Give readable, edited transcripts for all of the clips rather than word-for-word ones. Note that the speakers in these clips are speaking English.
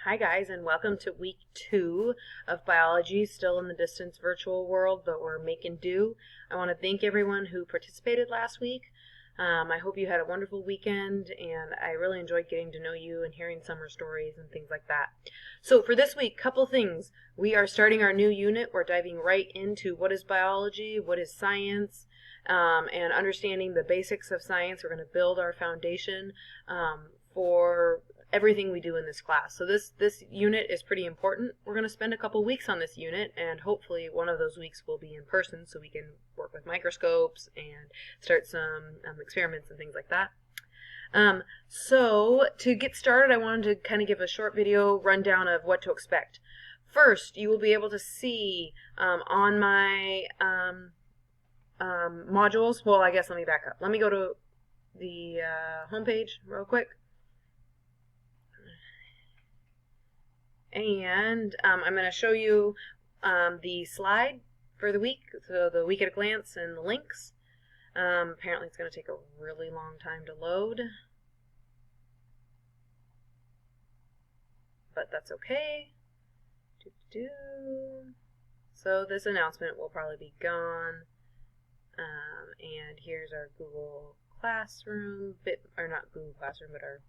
Hi guys, and welcome to week 2 of biology, still in the distance virtual world, but we're making do. I want to thank everyone who participated last week. I hope you had a wonderful weekend, and I really enjoyed getting to know you and hearing summer stories and things like that. So for this week, couple things. We are starting our new unit. We're diving right into what is biology, what is science, and understanding the basics of science. We're going to build our foundation for everything we do in this class. So this unit is pretty important. We're going to spend a couple weeks on this unit, and hopefully one of those weeks will be in person so we can work with microscopes and start some experiments and things like that. So to get started, I wanted to kind of give a short video rundown of what to expect. First, you will be able to see on my modules, well, I guess let me back up. Let me go to the homepage real quick. And I'm going to show you the slide for the week, so the week at a glance and the links. Apparently it's going to take a really long time to load, but that's okay. So this announcement will probably be gone. And here's our Google Classroom, not Google Classroom, but our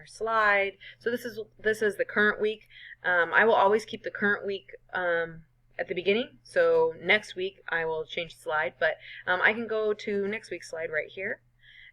slide. So this is the current week. I will always keep the current week at the beginning. So next week I will change the slide, but I can go to next week's slide right here.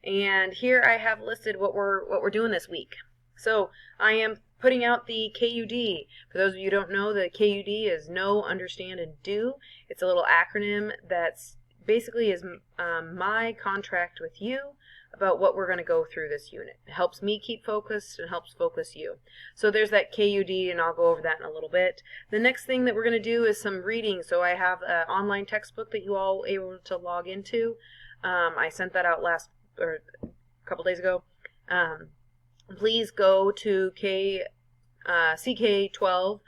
And here I have listed what we're doing this week. So I am putting out the KUD. For those of you who don't know, the KUD is Know, Understand, and Do. It's a little acronym that's basically is my contract with you about what we're going to go through this unit. It helps me keep focused and helps focus you. So there's that KUD, and I'll go over that in a little bit. The next thing that we're going to do is some reading. So I have an online textbook that you all were able to log into. I sent that out a couple days ago. Please go to CK12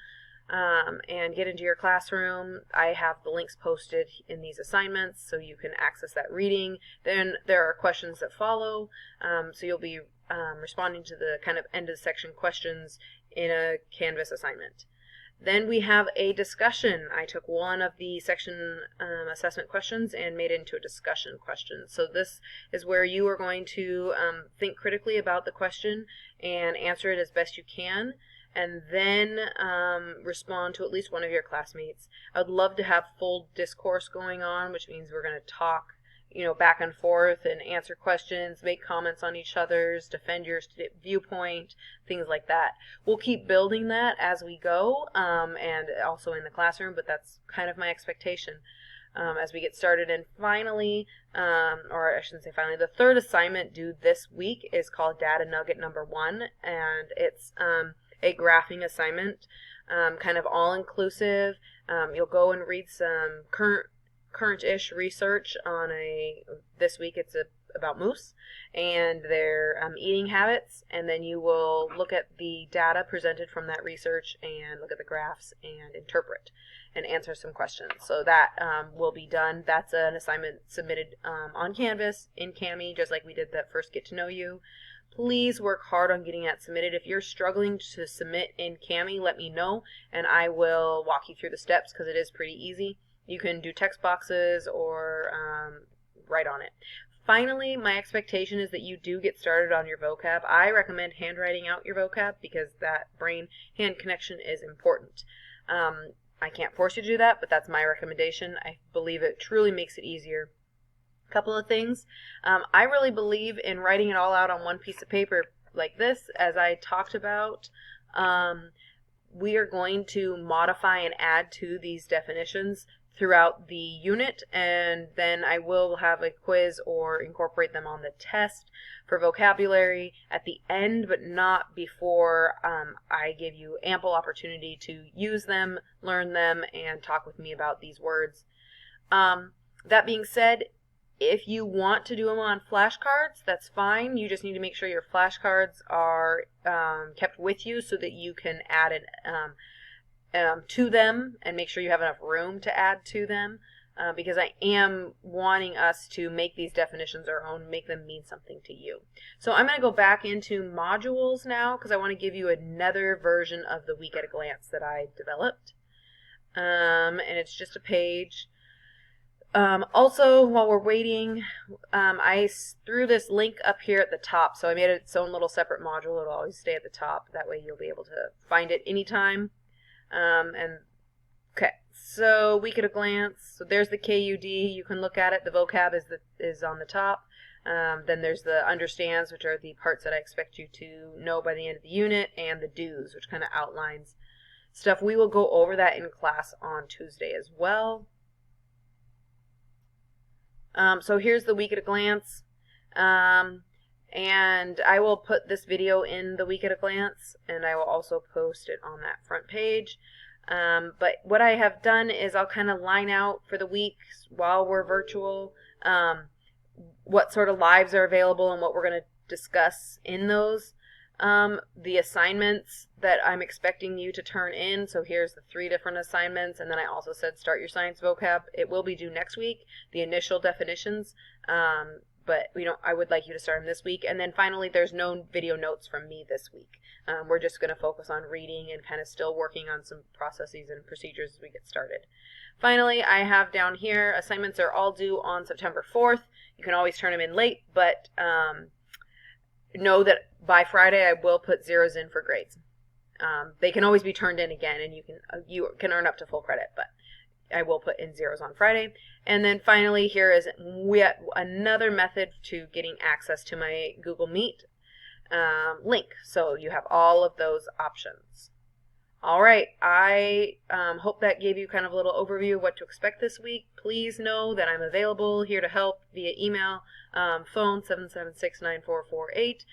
and get into your classroom. I have the links posted in these assignments so you can access that reading. Then there are questions that follow, so you'll be responding to the kind of end of section questions in a Canvas assignment. Then we have a discussion. I took one of the section assessment questions and made it into a discussion question. So this is where you are going to think critically about the question and answer it as best you can, and then respond to at least one of your classmates. I would love to have full discourse going on, which means we're going to talk, back and forth and answer questions, make comments on each other's, defend your viewpoint, things like that. We'll keep building that as we go, and also in the classroom, but that's kind of my expectation as we get started. And finally, or I shouldn't say finally, the third assignment due this week is called Data Nugget number 1, and it's a graphing assignment, kind of all-inclusive. You'll go and read some current-ish research on this week it's about moose and their eating habits, and then you will look at the data presented from that research and look at the graphs and interpret and answer some questions. So that will be done. That's an assignment submitted on Canvas in Kami, just like we did that first Get to Know You. Please work hard on getting that submitted. If you're struggling to submit in Kami, let me know, and I will walk you through the steps because it is pretty easy. You can do text boxes or write on it. Finally, my expectation is that you do get started on your vocab. I recommend handwriting out your vocab because that brain-hand connection is important. I can't force you to do that, but that's my recommendation. I believe it truly makes it easier. Couple of things. I really believe in writing it all out on one piece of paper like this. As I talked about, we are going to modify and add to these definitions throughout the unit, and then I will have a quiz or incorporate them on the test for vocabulary at the end, but not before I give you ample opportunity to use them, learn them, and talk with me about these words. That being said, if you want to do them on flashcards, that's fine. You just need to make sure your flashcards are kept with you so that you can add it to them and make sure you have enough room to add to them. because I am wanting us to make these definitions our own, make them mean something to you. So I'm going to go back into modules now because I want to give you another version of the week at a glance that I developed. And it's just a page. Also, while we're waiting, I threw this link up here at the top, so I made it its own little separate module. It'll always stay at the top. That way you'll be able to find it anytime. Okay, so week at a glance. So there's the KUD. You can look at it. The vocab is on the top. Then there's the understands, which are the parts that I expect you to know by the end of the unit, and the do's, which kind of outlines stuff. We will go over that in class on Tuesday as well. So here's the week at a glance. And I will put this video in the week at a glance, and I will also post it on that front page. But what I have done is I'll kind of line out for the weeks while we're virtual, what sort of lives are available and what we're going to discuss in those. The assignments that I'm expecting you to turn in. So here's the 3 different assignments, and then I also said start your science vocab. It will be due next week, the initial definitions, but I would like you to start them this week. And then finally, there's no video notes from me this week. We're just going to focus on reading and kind of still working on some processes and procedures as we get started. Finally, I have down here, assignments are all due on September 4th. You can always turn them in late, but know that by Friday I will put zeros in for grades. They can always be turned in again, and you can earn up to full credit, but I will put in zeros on Friday. And then finally, here is yet another method to getting access to my Google Meet link. So you have all of those options. All right, I hope that gave you kind of a little overview of what to expect this week. Please know that I'm available here to help via email, phone 776-9448,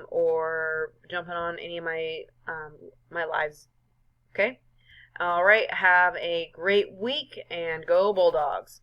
or jumping on any of my my lives. Okay? All right, have a great week, and go Bulldogs.